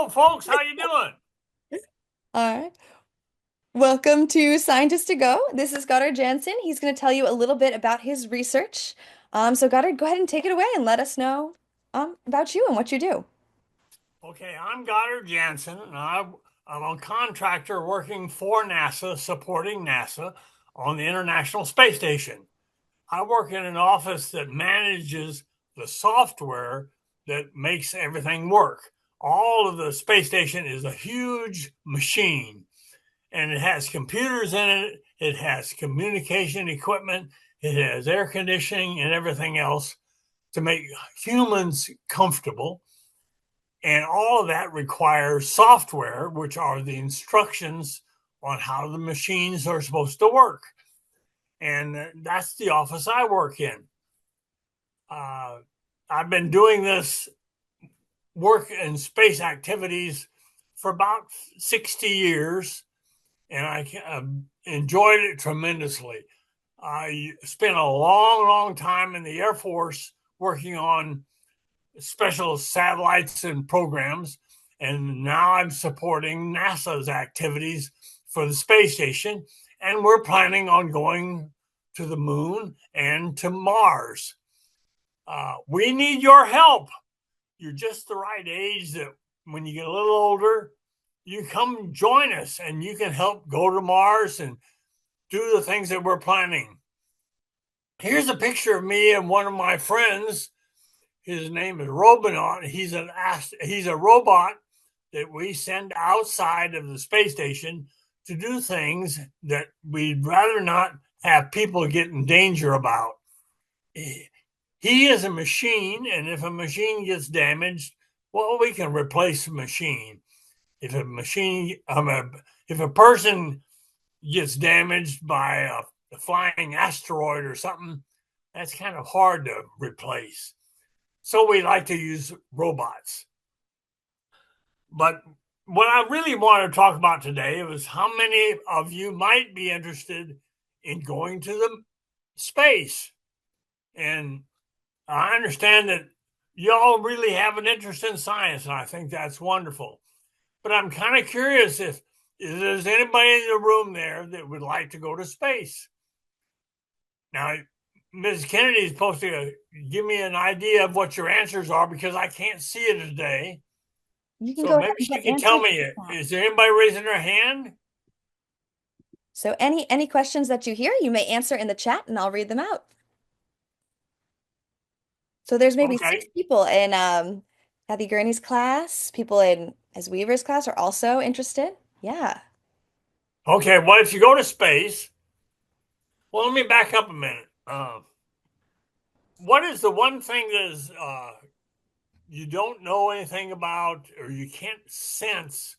Hello, folks. How you doing? All right. Welcome to Scientist to Go. This is Gotthard Janson. He's going to tell you a little bit about his research. So Goddard, go ahead and take it away and let us know about you and what you do. Okay, I'm Gotthard Janson, and I'm a contractor working for NASA, supporting NASA on the International Space Station. I work in an office that manages the software that makes everything work. All of the space station is a huge machine, and it has computers in it, it has communication equipment, it has air conditioning, and everything else to make humans comfortable. And all of that requires software, which are the instructions on how the machines are supposed to work. And that's the office I work in. Uh, I've been doing this work in space activities for about 60 years, and I enjoyed it tremendously. I spent a long, long time in the Air Force working on special satellites and programs. And now I'm supporting NASA's activities for the space station. And we're planning on going to the moon and to Mars. We need your help. You're just the right age that when you get a little older, you come join us and you can help go to Mars and do the things that we're planning. Here's a picture of me and one of my friends. His name is Robinot. He's a robot that we send outside of the space station to do things that we'd rather not have people get in danger about. He is a machine, and if a machine gets damaged, well, we can replace the machine. If a machine, if a person gets damaged by a flying asteroid or something, that's kind of hard to replace. So we like to use robots. But what I really want to talk about today was how many of you might be interested in going to the space. And I understand that y'all really have an interest in science, and I think that's wonderful. But I'm kind of curious if there's anybody in the room there that would like to go to space. Now, Ms. Kennedy is supposed to give me an idea of what your answers are because I can't see it today. You can So go ahead maybe and she put can tell answers me, in the chat. is there anybody raising their hand? So any questions that you hear, you may answer in the chat and I'll read them out. So there's maybe six Okay. people in Kathy Gurney's class. People in as Weaver's class are also interested. Yeah. Okay. Well, if you go to space, well, let me back up a minute. What is the one thing that is you don't know anything about or you can't sense,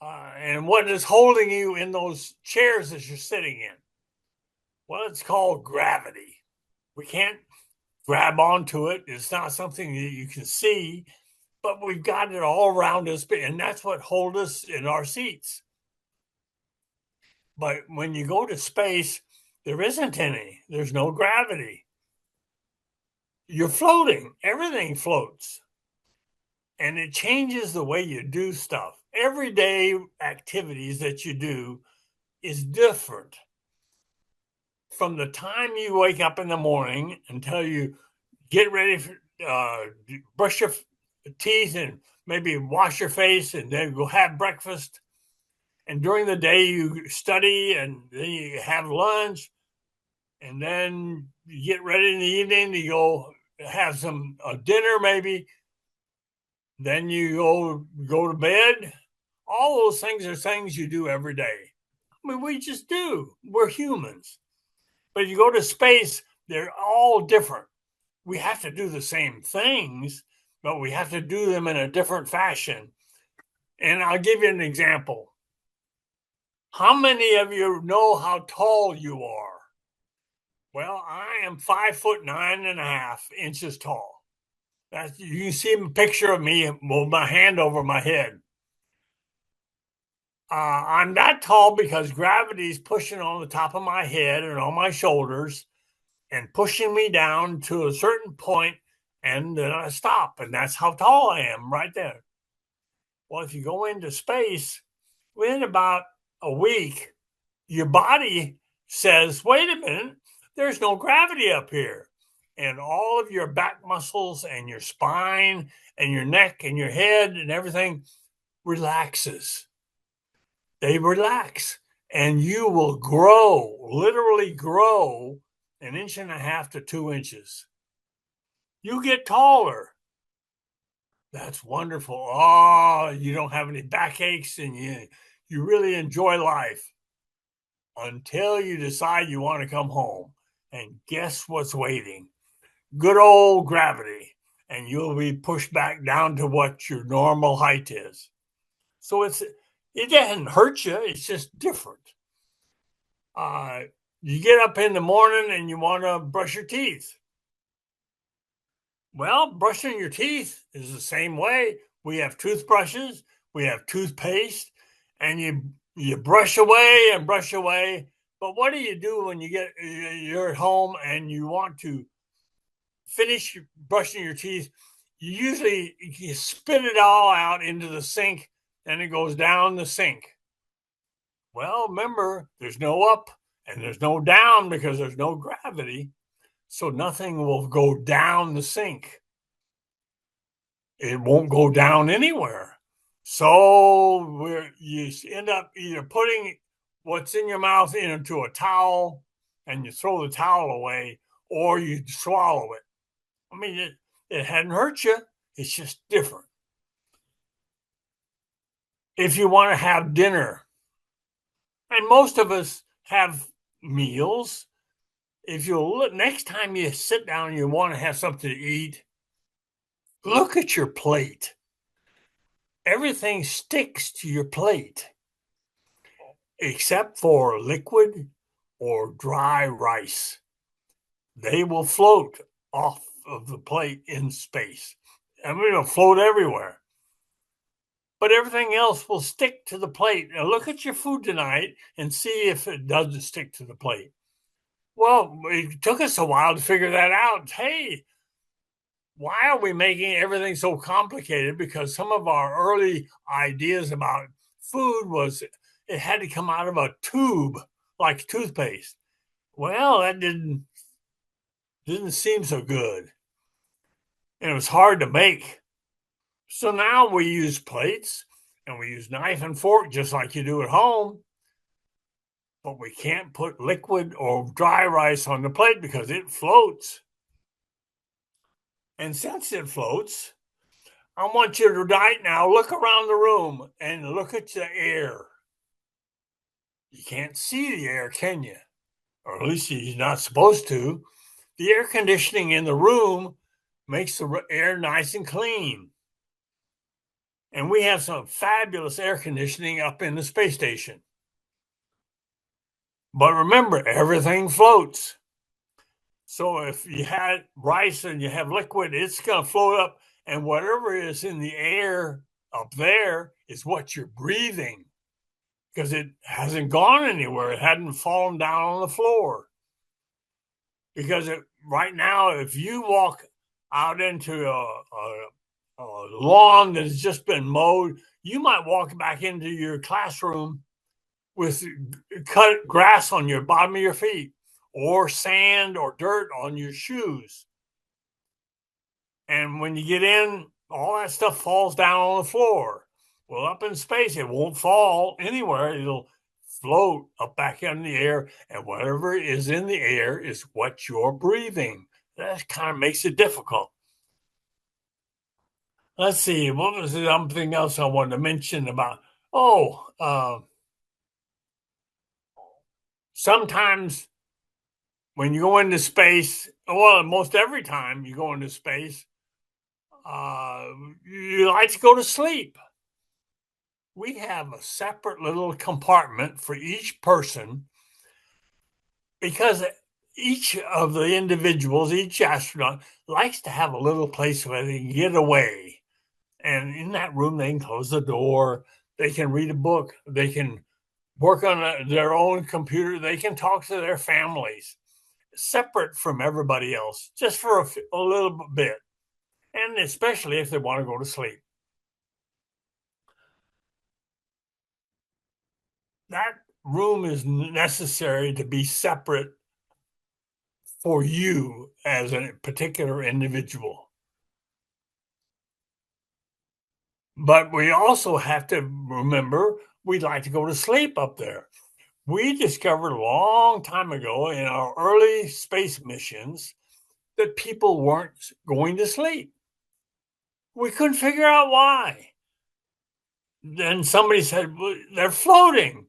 and what is holding you in those chairs that you're sitting in? Well, it's called gravity. We can't grab onto it. It's not something that you can see, but we've got it all around us, and that's what holds us in our seats. But when you go to space, there isn't any. There's no gravity. You're floating. Everything floats. And it changes the way you do stuff. Everyday activities that you do is different. From the time you wake up in the morning until you get ready for brush your teeth and maybe wash your face and then go have breakfast. And during the day, you study and then you have lunch. And then you get ready in the evening to go have some dinner, maybe. Then you go to bed. All those things are things you do every day. I mean, we just do. We're humans. But you go to space, they're all different. We have to do the same things, but we have to do them in a different fashion. And I'll give you an example. How many of you know how tall you are? Well, I am 5 foot 9.5 inches tall. You can see a picture of me with my hand over my head. I'm that tall because gravity is pushing on the top of my head and on my shoulders and pushing me down to a certain point, and then I stop. And that's how tall I am right there. Well, if you go into space, within about a week, your body says, wait a minute, there's no gravity up here. And all of your back muscles and your spine and your neck and your head and everything relaxes. They relax, and you will grow, literally grow 1.5 to 2 inches. You get taller. That's wonderful. Oh, you don't have any backaches and you really enjoy life until you decide you want to come home. And guess what's waiting? Good old gravity. And you'll be pushed back down to what your normal height is. So it doesn't hurt you, it's just different. You get up in the morning and you want to brush your teeth. Well, brushing your teeth is the same way. We have toothbrushes, we have toothpaste, and you brush away and brush away. But what do you do when you're at home and you want to finish brushing your teeth? You spit it all out into the sink and it goes down the sink. Well, remember, there's no up and there's no down because there's no gravity. So nothing will go down the sink. It won't go down anywhere. So you end up either putting what's in your mouth into a towel and you throw the towel away, or you swallow it. I mean, it hadn't hurt you. It's just different. If you want to have dinner, and most of us have meals, if you look next time you sit down and you want to have something to eat, look at your plate. Everything sticks to your plate except for liquid or dry rice. They will float off of the plate in space. I mean, it'll float everywhere. But everything else will stick to the plate. Now look at your food tonight and see if it doesn't stick to the plate. Well, it took us a while to figure that out. Hey, why are we making everything so complicated? Because some of our early ideas about food was it had to come out of a tube like toothpaste. Well, that didn't seem so good. And it was hard to make. So now we use plates and we use knife and fork just like you do at home. But we can't put liquid or dry rice on the plate because it floats. And since it floats, I want you to right now look around the room and look at the air. You can't see the air, can you? Or at least you're not supposed to. The air conditioning in the room makes the air nice and clean. And we have some fabulous air conditioning up in the space station. But remember, everything floats. So if you had rice and you have liquid, it's going to float up. And whatever is in the air up there is what you're breathing because it hasn't gone anywhere. It hadn't fallen down on the floor. Because right now, if you walk out into a lawn that has just been mowed, you might walk back into your classroom with cut grass on your bottom of your feet or sand or dirt on your shoes. And when you get in, all that stuff falls down on the floor. Well, up in space, it won't fall anywhere. It'll float up back in the air, and whatever is in the air is what you're breathing. That kind of makes it difficult. Let's see, what was something else I wanted to mention about? Sometimes when you go into space, well, most every time you go into space, you like to go to sleep. We have a separate little compartment for each person because each of the individuals, each astronaut, likes to have a little place where they can get away. And in that room, they can close the door, they can read a book, they can work on their own computer, they can talk to their families separate from everybody else just for a little bit. And especially if they want to go to sleep. that room is necessary to be separate for you as a particular individual. But we also have to remember we'd like to go to sleep up there. We discovered a long time ago in our early space missions that people weren't going to sleep. We couldn't figure out why. Then somebody said, well, they're floating.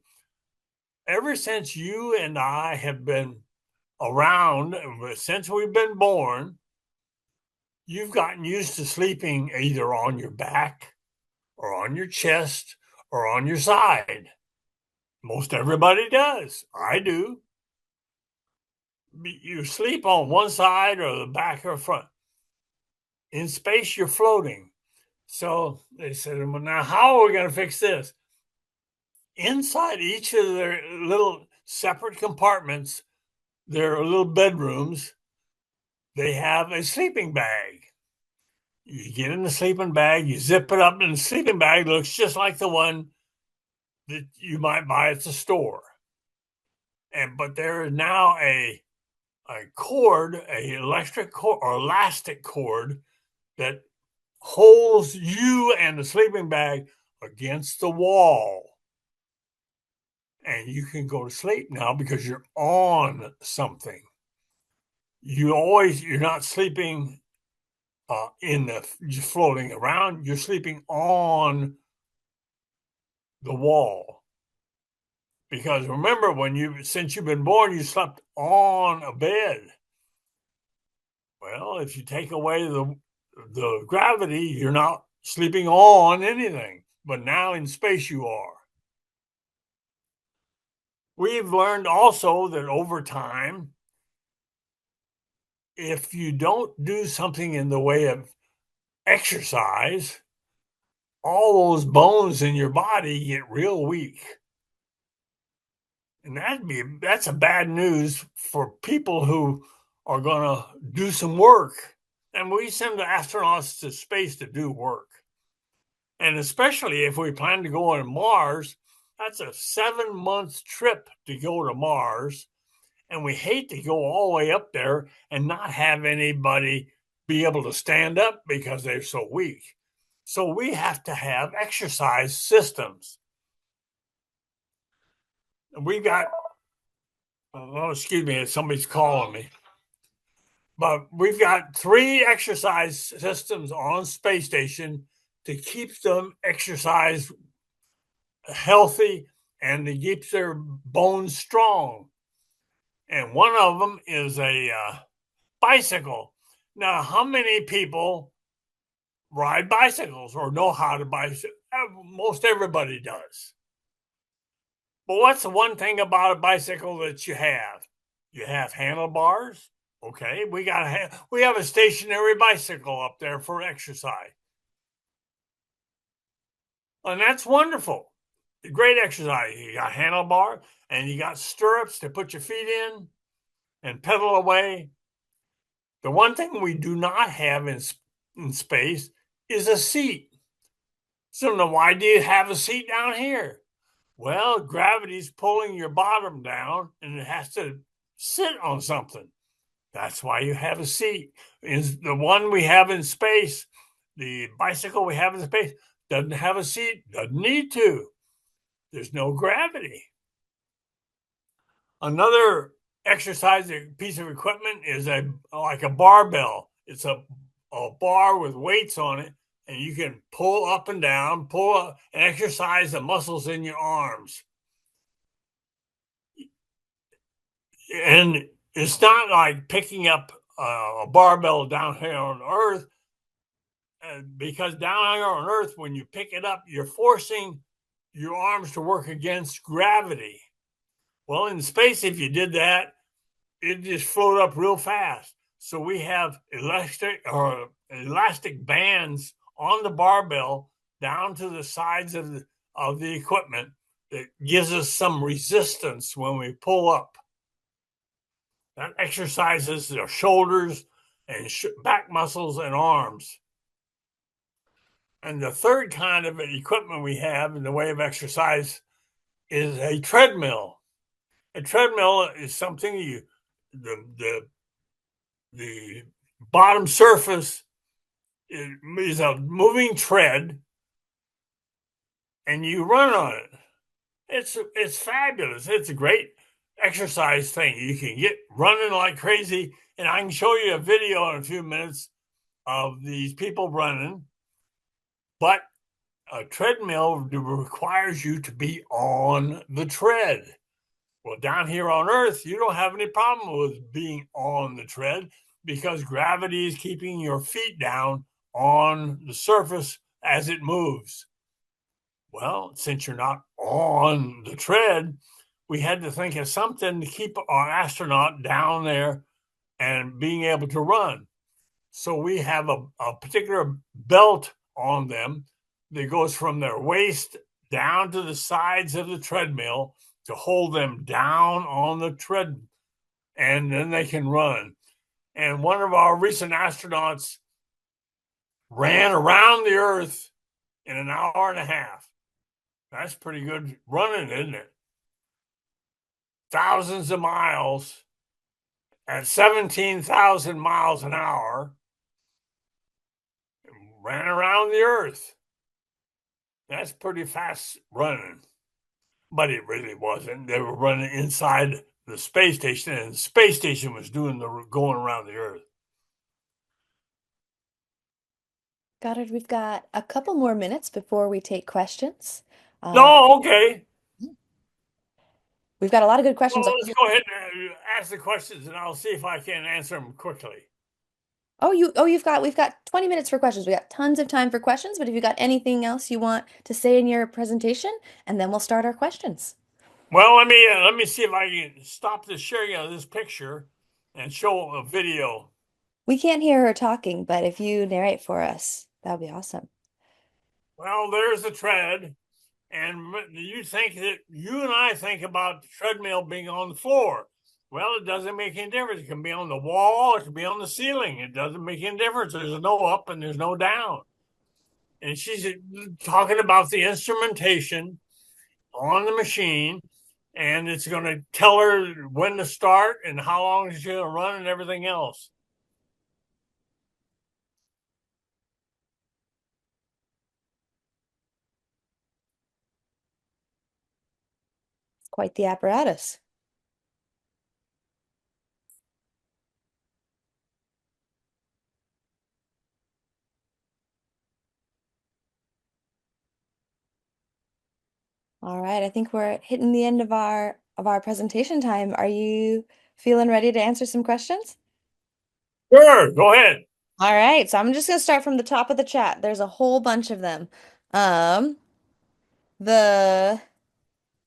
Ever since you and I have been around, since we've been born, you've gotten used to sleeping either on your back or on your chest or on your side. Most everybody does. I do. You sleep on one side or the back or front. In space, you're floating. So they said, well, now how are we going to fix this? Inside each of their little separate compartments, their little bedrooms, they have a sleeping bag. You get in the sleeping bag, you zip it up, and the sleeping bag looks just like the one that you might buy at the store. But there is now a cord, a electric cord or elastic cord that holds you and the sleeping bag against the wall. And you can go to sleep now because you're on something. You're not sleeping just floating around. You're sleeping on the wall. Because remember, since you've been born, you slept on a bed. Well, if you take away the gravity, you're not sleeping on anything. But now in space, you are. We've learned also that over time, if you don't do something in the way of exercise, all those bones in your body get real weak. And that's a bad news for people who are going to do some work. And we send the astronauts to space to do work. And especially if we plan to go on Mars, that's a 7-month trip to go to Mars. And we hate to go all the way up there and not have anybody be able to stand up because they're so weak. So we have to have exercise systems. We got, oh, excuse me, somebody's calling me. But we've got 3 exercise systems on space station to keep them exercise healthy and to keep their bones strong. And one of them is a bicycle. Now, how many people ride bicycles or know how to bicycle? Most everybody does. But what's the one thing about a bicycle that you have? You have handlebars. Okay, we have a stationary bicycle up there for exercise. And that's wonderful. Great exercise. You got handlebar and you got stirrups to put your feet in and pedal away. The one thing we do not have in space is a seat. So now why do you have a seat down here? Well, gravity's pulling your bottom down and it has to sit on something. That's why you have a seat. Is the one we have in space, the bicycle we have in space, doesn't have a seat, doesn't need to. There's no gravity. Another exercise piece of equipment is like a barbell. It's a bar with weights on it, and you can pull up and down, pull up, and exercise the muscles in your arms. And it's not like picking up a barbell down here on Earth, because down here on Earth, when you pick it up, you're forcing your arms to work against gravity. Well, in space, if you did that, it just float up real fast. So we have elastic bands on the barbell down to the sides of the equipment that gives us some resistance when we pull up. That exercises their shoulders and back muscles and arms. And the third kind of equipment we have in the way of exercise is a treadmill. A treadmill is something the the bottom surface is a moving tread, and you run on it. It's fabulous. It's a great exercise thing. You can get running like crazy, and I can show you a video in a few minutes of these people running. But a treadmill requires you to be on the tread. Well, down here on Earth, you don't have any problem with being on the tread because gravity is keeping your feet down on the surface as it moves. Well, since you're not on the tread, we had to think of something to keep our astronaut down there and being able to run. So we have a particular belt on them that goes from their waist down to the sides of the treadmill to hold them down on the tread, and then they can run. And one of our recent astronauts ran around the Earth in an hour and a half. That's pretty good running, isn't it? Thousands of miles at 17,000 miles an hour, ran around the Earth. That's pretty fast running. But it really wasn't. They were running inside the space station, and the space station was doing the going around the Earth. Goddard, we've got a couple more minutes before we take questions. Uh, No, okay. we've got a lot of good questions. Well, let's go ahead and ask the questions, and I'll see if I can answer them quickly. We've got 20 minutes for questions. We got tons of time for questions, but if you got anything else you want to say in your presentation, and then we'll start our questions. Well, let me see if I can stop the sharing of this picture and show a video. We can't hear her talking, but if you narrate for us, that would be awesome. Well, there's the tread, and you think that you and I think about the treadmill being on the floor. Well, it doesn't make any difference. It can be on the wall, it can be on the ceiling. It doesn't make any difference. There's no up and there's no down. And she's talking about the instrumentation on the machine, and it's going to tell her when to start and how long she's going to run and everything else. It's quite the apparatus. All right, I think we're hitting the end of our presentation time. Are you feeling ready to answer some questions? Sure, go ahead. All right, so I'm just gonna start from the top of the chat. There's a whole bunch of them. Um, the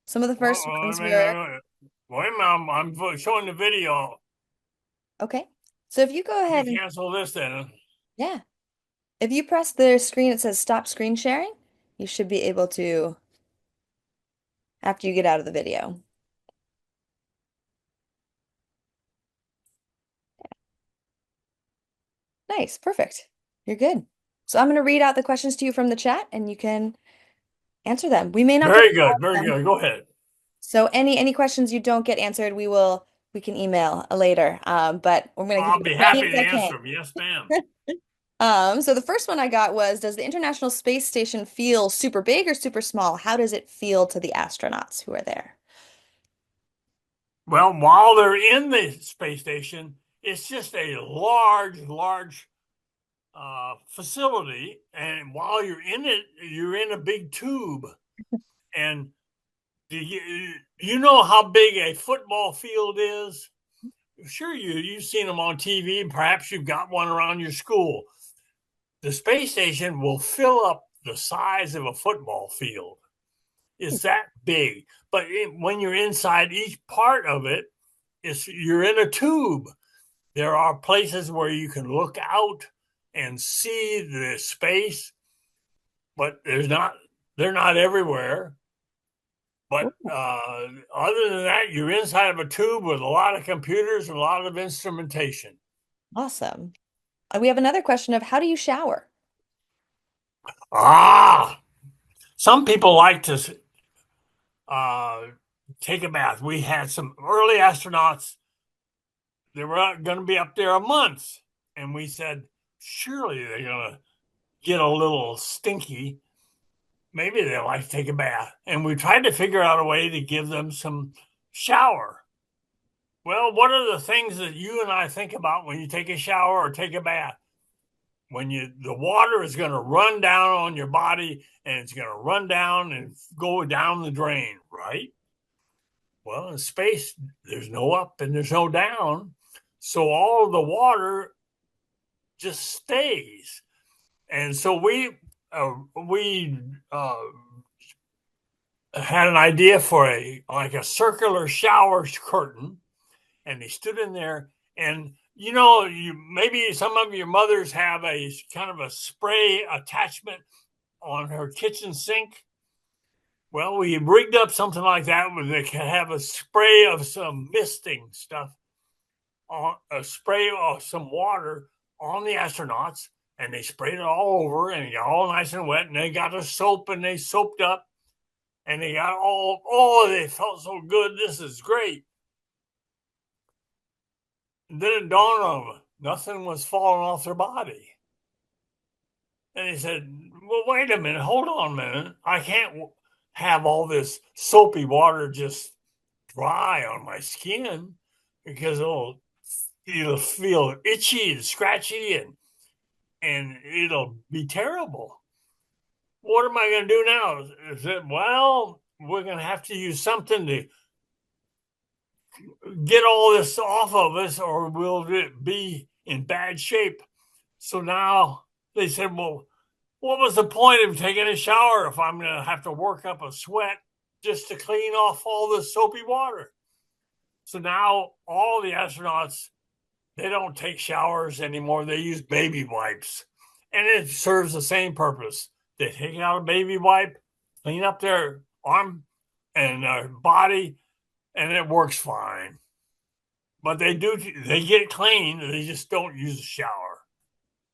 some of the Well, first ones were wait a minute, I'm showing the video. okay. So if you go Let me ahead and cancel this then. yeah, if you press the screen, it says stop screen sharing. You should be able to after you get out of the video. Nice, perfect. You're good. So I'm going to read out the questions to you from the chat and you can answer them. We may not get Very to all good, of very them. good. Go ahead. So any questions you don't get answered, we can email later. But we're going to give I'll you be as many happy as to I answer can. them. Yes, ma'am. So the first one I got was, does the International Space Station feel super big or super small? How does it feel to the astronauts who are there? Well, while they're in the space station, it's just a large facility, and while you're in it, you're in a big tube. And you know how big a football field is? Sure, you've seen them on TV, and perhaps you've got one around your school. The space station will fill up the size of a football field. It's that big. But when you're inside each part of it, you're in a tube. There are places where you can look out and see the space, but they're not everywhere. But Ooh, other than that, you're inside of a tube with a lot of computers and a lot of instrumentation. awesome. We have another question of how do you shower? Ah, some people like to uh, take a bath. We had some early astronauts. They were going to be up there a month. And we said, surely they're going to get a little stinky. Maybe they like to take a bath. And we tried to figure out a way to give them some shower. Well, what are the things that you and I think about when you take a shower or take a bath? When the water is going to run down on your body and it's going to run down and go down the drain, right? Well, in space, there's no up and there's no down. So all of the water just stays. And so we had an idea for a circular shower curtain, and they stood in there. And you maybe some of your mothers have a kind of a spray attachment on her kitchen sink. Well, we rigged up something like that where they can have a spray of some misting stuff, on a spray of some water on the astronauts, and they sprayed it all over, and it got all nice and wet. And they got a soap, and they soaped up, and they got all. Oh, they felt so good. This is great. And then it dawned on them, nothing was falling off their body. And he said, well, wait a minute, hold on a minute. I can't have all this soapy water just dry on my skin because it'll feel itchy and scratchy and it'll be terrible. What am I going to do now? Is it, well, we're going to have to use something to get all this off of us or we'll be in bad shape. So now they said, well, what was the point of taking a shower if I'm going to have to work up a sweat just to clean off all this soapy water? So now all the astronauts, they don't take showers anymore. They use baby wipes, and it serves the same purpose. They take out a baby wipe, clean up their arm and their body, and it works fine. But they get clean. They just don't use a shower.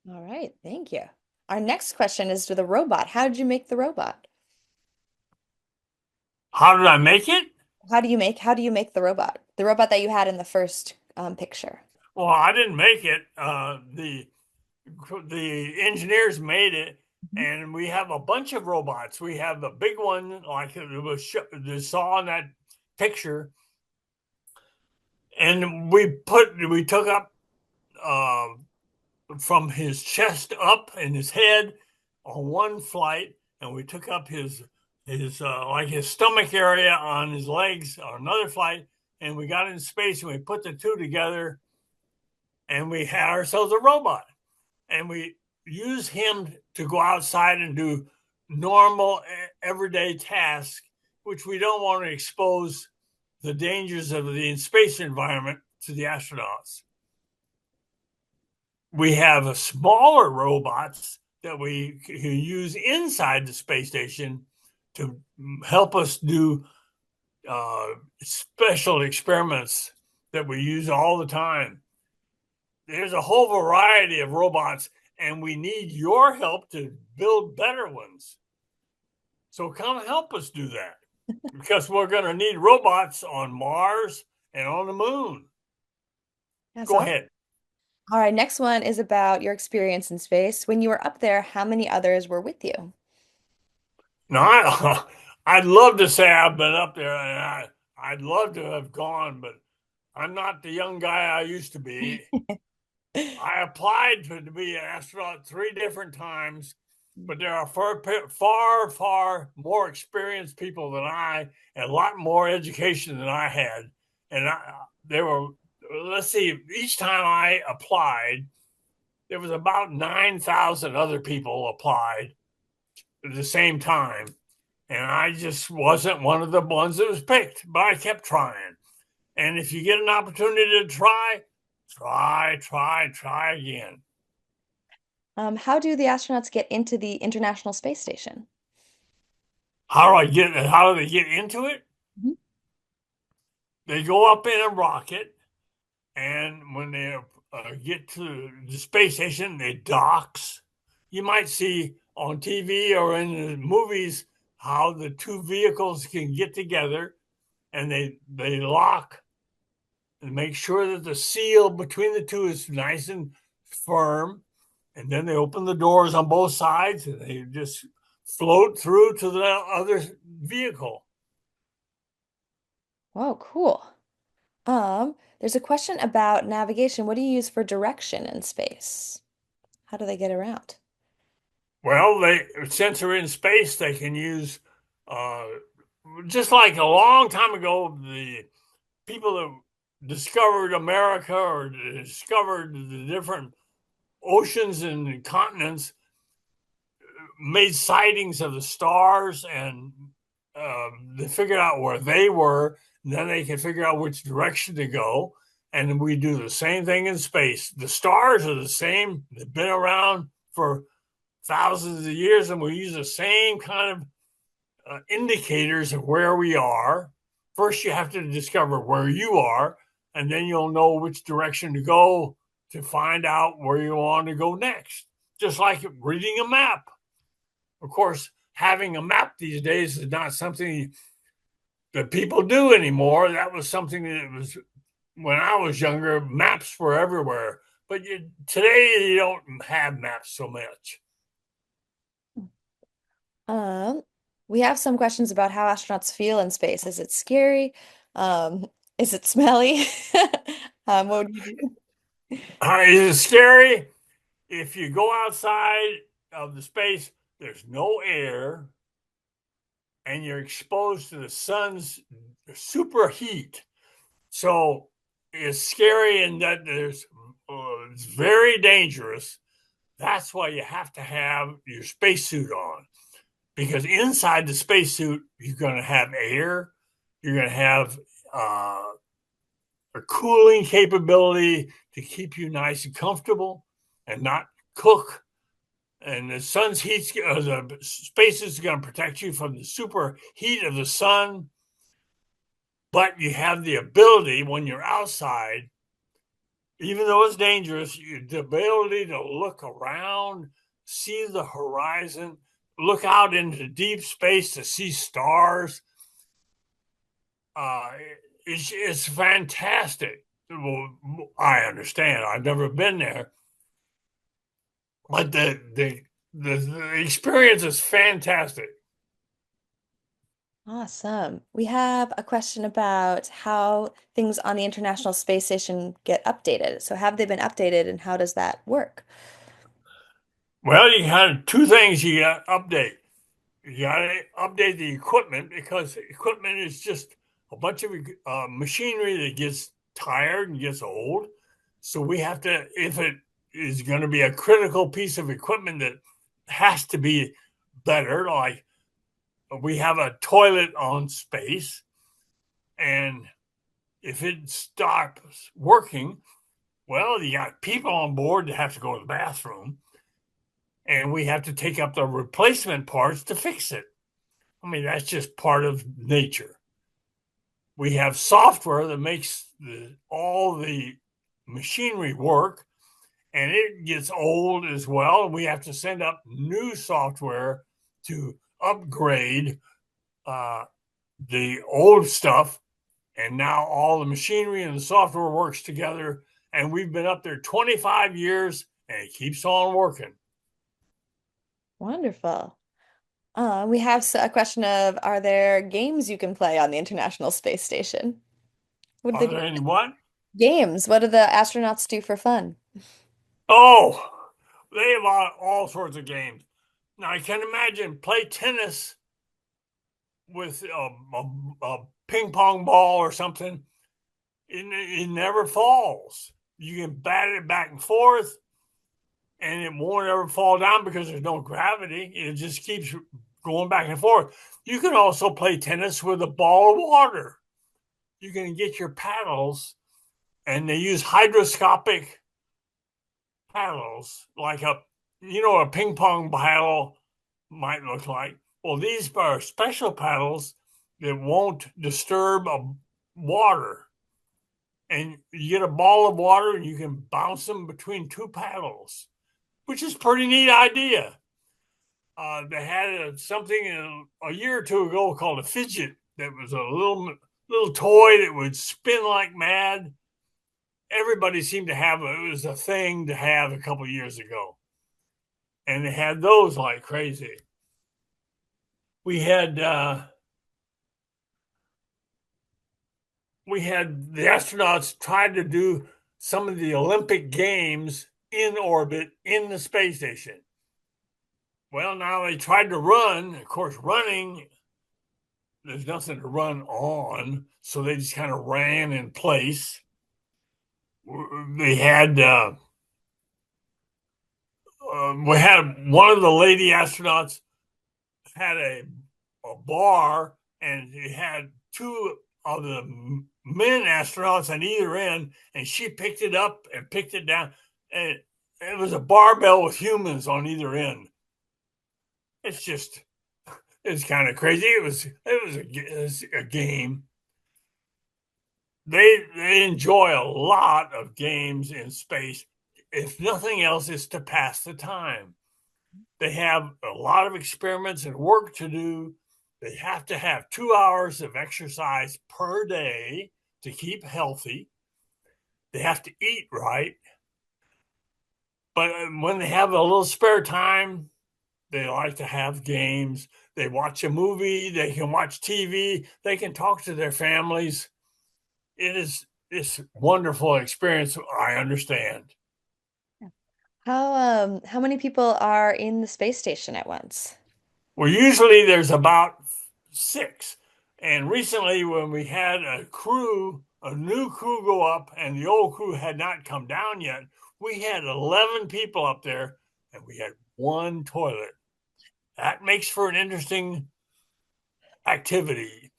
All right, thank you. Our next question is to the robot. How did you make the robot? How did I make it? How do you make the robot? The robot that you had in the first picture. Well, I didn't make it. The engineers made it, Mhm. and we have a bunch of robots. We have the big one, like it was saw in that picture, and we took up uh, from his chest up and his head on one flight, and we took up his like his stomach area on his legs on another flight, and we got in space and we put the two together, and we had ourselves a robot, and we use him to go outside and do normal everyday tasks, which we don't want to expose the dangers of the space environment to the astronauts. We have smaller robots that we can use inside the space station to help us do special experiments that we use all the time. There's a whole variety of robots, and we need your help to build better ones. So come help us do that because we're going to need robots on Mars and on the moon. That's Go awesome. ahead. All right, next one is about your experience in space. When you were up there, how many others were with you? Now, I'd love to say I've been up there and I'd love to have gone, but I'm not the young guy I used to be. I applied to be an astronaut 3 different times, but there are far, far more experienced people than I, and a lot more education than I had. And there were, let's see, each time I applied, there was about 9,000 other people applied at the same time. And I just wasn't one of the ones that was picked, but I kept trying. And if you get an opportunity to try again. How do the astronauts get into the International Space Station? How do they get into it? Mhm. They go up in a rocket, and when they get to the space station, they docks. You might see on TV or in the movies how the two vehicles can get together, and they lock and make sure that the seal between the two is nice and firm. And then they open the doors on both sides and they just float through to the other vehicle. Whoa, cool. There's a question about navigation. What do you use for direction in space? How do they get around? Well, since they're in space, they can use uh, just like a long time ago, the people that discovered America or discovered the different oceans and continents made sightings of the stars, and they figured out where they were. And then they can figure out which direction to go. And we do the same thing in space. The stars are the same. They've been around for thousands of years, and we use the same kind of indicators of where we are. First, you have to discover where you are, and then you'll know which direction to go to find out where you want to go next. Just like reading a map. Of course, having a map these days is not something that people do anymore. That was something that was when I was younger, maps were everywhere. But today, you don't have maps so much. Um, we have some questions about how astronauts feel in space. Is it scary? Um, is it smelly? What would you do? Is it scary? If you go outside of the space, there's no air, and you're exposed to the sun's super heat. So it's scary in that it's very dangerous. That's why you have to have your spacesuit on, because inside the spacesuit you're going to have air, you're going to have a cooling capability to keep you nice and comfortable and not cook. And the sun's heat, the space is going to protect you from the super heat of the sun. But you have the ability when you're outside, even though it's dangerous, the ability to look around, see the horizon, look out into deep space to see stars. Uh, it's fantastic. Well, I understand. I've never been there, but the experience is fantastic. Awesome. We have a question about how things on the International Space Station get updated. So have they been updated and how does that work? Well, you have two things you got to update. You got to update the equipment, because equipment is just a bunch of machinery that gets tired and gets old. So we have to, if it is going to be a critical piece of equipment that has to be better, like we have a toilet on space, and if it stops working, well, you got people on board that have to go to the bathroom, and we have to take up the replacement parts to fix it. I mean, that's just part of nature. We have software that makes all the machinery work, and it gets old as well. And we have to send up new software to upgrade uh, the old stuff. And now all the machinery and the software works together. And we've been up there 25 years, and it keeps on working. Wonderful. We have a question of, are there games you can play on the International Space Station? What do Are they do? there any what? Games. What do the astronauts do for fun? Oh, they have all sorts of games. Now, I can imagine play tennis with a ping pong ball or something. It never falls. You can bat it back and forth, and it won't ever fall down because there's no gravity. It just keeps going back and forth. You can also play tennis with a ball of water. You can get your paddles, and they use hydroscopic paddles, like a ping pong paddle might look like. Well, these are special paddles that won't disturb water. And you get a ball of water and you can bounce them between two paddles, which is a pretty neat idea. They had something a year or two ago called a fidget that was a little toy that would spin like mad. Everybody seemed to have it. It was a thing to have a couple years ago, and they had those like crazy. We had we had the astronauts tried to do some of the Olympic Games in orbit in the space station. Well, now they tried to run. Of course, running, there's nothing to run on. So they just kind of ran in place. They had, we had one of the lady astronauts had a bar and he had two of the men astronauts on either end, and she picked it up and picked it down. And it was a barbell with humans on either end. It's just it's kind of crazy. It was a game. They enjoy a lot of games in space. If nothing else, it's to pass the time. They have a lot of experiments and work to do. They have to have 2 hours of exercise per day to keep healthy. They have to eat right. But when they have a little spare time, they like to have games. They watch a movie. They can watch TV. They can talk to their families. It is this wonderful experience. I understand. How many people are in the space station at once? Well, usually there's about six. And recently, when we had a new crew go up, and the old crew had not come down yet, we had 11 people up there and we had one toilet. That makes for an interesting activity.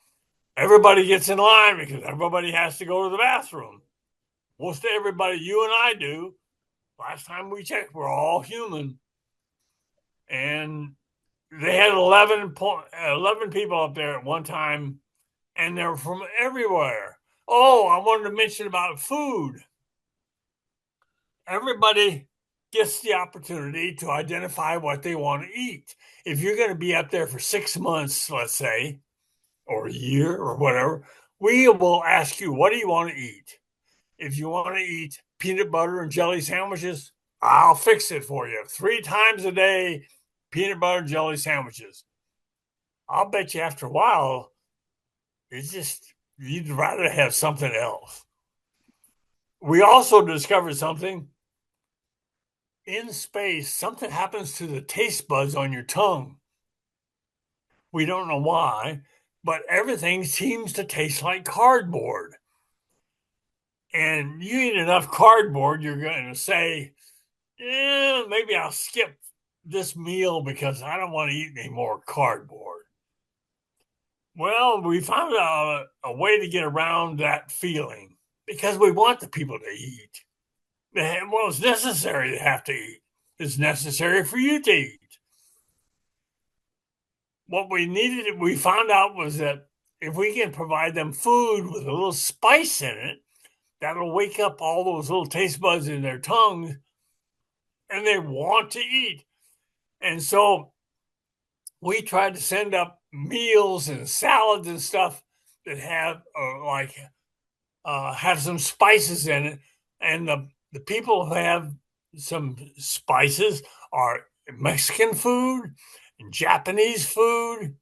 Everybody gets in line because everybody has to go to the bathroom. Most everybody, you and I do. Last time we checked, we're all human. And they had 11 people up there at one time, and they're from everywhere. Oh, I wanted to mention about food. Everybody gets the opportunity to identify what they want to eat. If you're going to be up there for 6 months, let's say, or a year or whatever, we will ask you, what do you want to eat? If you want to eat peanut butter and jelly sandwiches, I'll fix it for you. 3 times a day, peanut butter and jelly sandwiches. I'll bet you after a while, it's just, you'd rather have something else. We also discovered something in space. Something happens to the taste buds on your tongue. We don't know why, but everything seems to taste like cardboard. And you eat enough cardboard, you're going to say, yeah, maybe I'll skip this meal because I don't want to eat any more cardboard. Well, we found a way to get around that feeling because we want the people to eat. Well, it's necessary to have to eat. It's necessary for you to eat. What we found out was that if we can provide them food with a little spice in it, that'll wake up all those little taste buds in their tongues and they want to eat. And so we tried to send up meals and salads and stuff that have some spices in it. And the people who have some spices are Mexican food and Japanese food.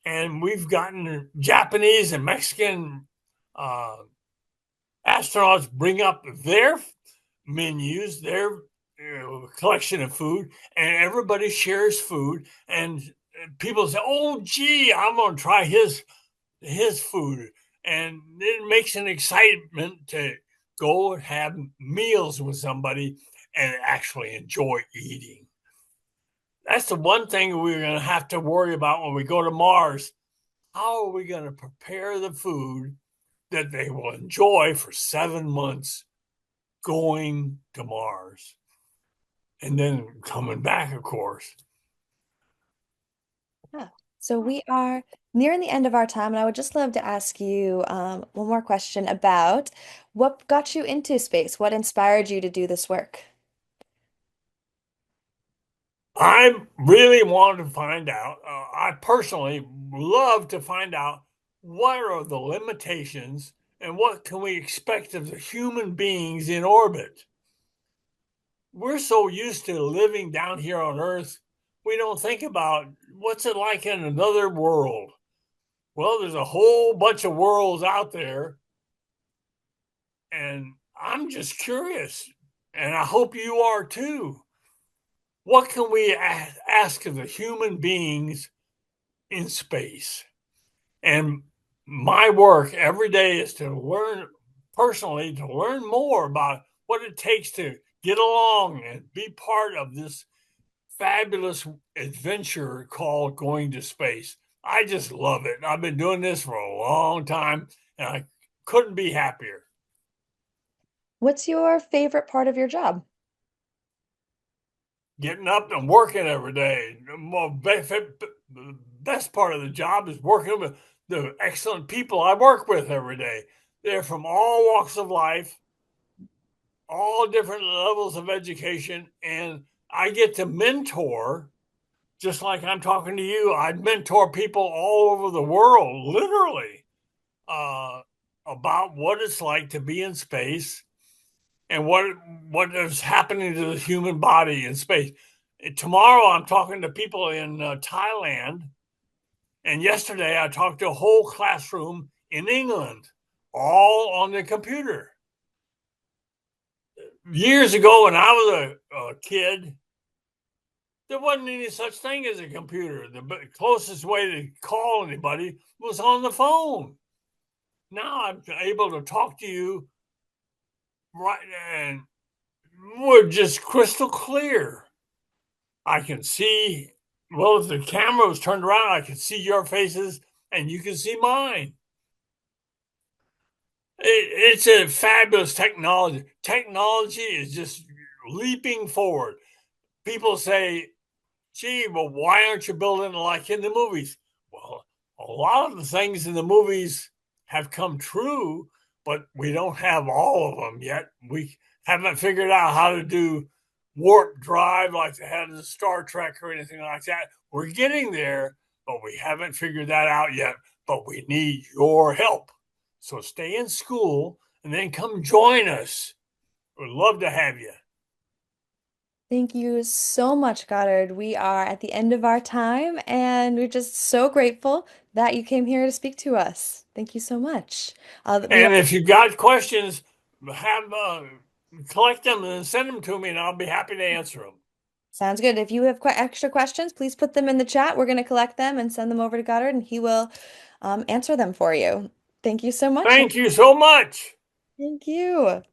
And we've gotten Japanese and Mexican uh, astronauts bring up their menus, their collection of food, and everybody shares food. And people say, "Oh, gee, I'm going to try his food," and it makes an excitement to go and have meals with somebody and actually enjoy eating. That's the one thing we're going to have to worry about when we go to Mars. How are we going to prepare the food that they will enjoy for 7 months going to Mars and then coming back, of course? Yeah. So we are nearing the end of our time, and I would just love to ask you one more question about what got you into space? What inspired you to do this work? I really want to find out. I personally love to find out what are the limitations and what can we expect of the human beings in orbit. We're so used to living down here on Earth, we don't think about what's it like in another world. Well, there's a whole bunch of worlds out there, and I'm just curious, and I hope you are too. What can we ask of the human beings in space? And my work every day is to learn personally, to learn more about what it takes to get along and be part of this fabulous adventure called going to space. I just love it. I've been doing this for a long time and I couldn't be happier. What's your favorite part of your job? Getting up and working every day. The best part of the job is working with the excellent people I work with every day. They're from all walks of life, all different levels of education, and I get to mentor, just like I'm talking to you. I mentor people all over the world, literally, uh, about what it's like to be in space and what is happening to the human body in space. Tomorrow, I'm talking to people in Thailand, and yesterday I talked to a whole classroom in England, all on the computer. Years ago, when I was a kid, there wasn't any such thing as a computer. The closest way to call anybody was on the phone. Now I'm able to talk to you right, and we're just crystal clear. I can see, well, if the camera was turned around, I can see your faces and you can see mine. It's a fabulous technology. Technology is just leaping forward. People say, gee, well, why aren't you building like in the movies? Well, a lot of the things in the movies have come true, but we don't have all of them yet. We haven't figured out how to do warp drive like they had in Star Trek or anything like that. We're getting there, but we haven't figured that out yet. But we need your help. So stay in school and then come join us. We'd love to have you. Thank you so much, Goddard. We are at the end of our time, and we're just so grateful that you came here to speak to us. Thank you so much. We And if you got questions, have collect them and send them to me, and I'll be happy to answer them. Sounds good. If you have extra questions, please put them in the chat. We're going to collect them and send them over to Goddard, and he will answer them for you. Thank you so much. Thank you so much. Thank you.